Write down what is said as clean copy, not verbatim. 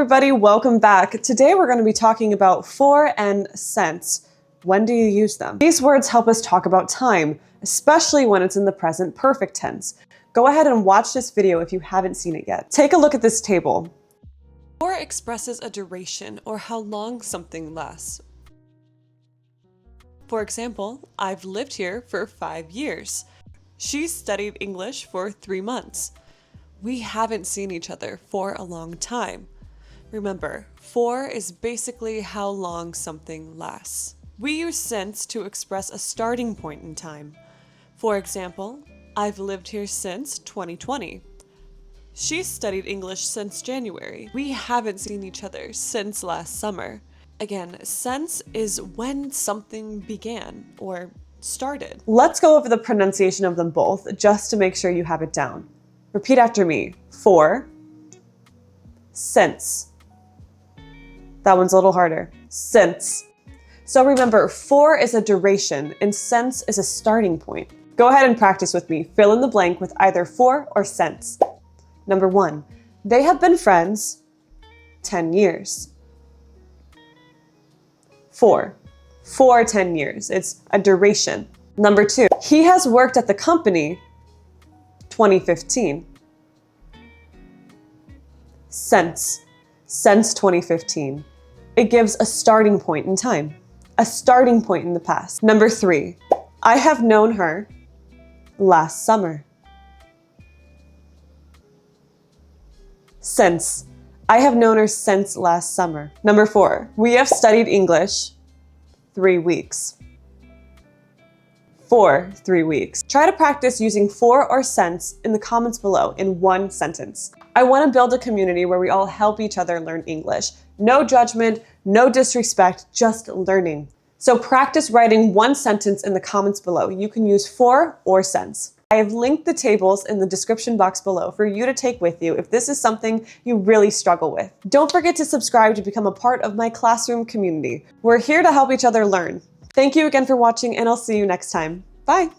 everybody, welcome back. Today we're going to be talking about for and since. When do you use them? These words help us talk about time, especially when it's in the present perfect tense. Go ahead and watch this video if you haven't seen it yet. Take a look at this table. For expresses a duration or how long something lasts. For example, I've lived here for 5 years. She studied English for 3 months. We haven't seen each other for a long time. Remember, for is basically how long something lasts. We use since to express a starting point in time. For example, I've lived here since 2020. She studied English since January. We haven't seen each other since last summer. Again, since is when something began or started. Let's go over the pronunciation of them both just to make sure you have it down. Repeat after me. For, since. That one's a little harder. Since. So remember, for is a duration and since is a starting point. Go ahead and practice with me. Fill in the blank with either for or since. Number 1, they have been friends 10 years. For 10 years. It's a duration. Number 2, he has worked at the company 2015. Since 2015. It gives a starting point in time, a starting point in the past. Number 3, I have known her last summer. Since, I have known her since last summer. Number 4, we have studied English 3 weeks. For 3 weeks. Try to practice using for or since in the comments below in one sentence. I want to build a community where we all help each other learn English. No judgment, no disrespect, just learning. So practice writing one sentence in the comments below. You can use for or since. I have linked the tables in the description box below for you to take with you if this is something you really struggle with. Don't forget to subscribe to become a part of my classroom community. We're here to help each other learn. Thank you again for watching, and I'll see you next time. Bye.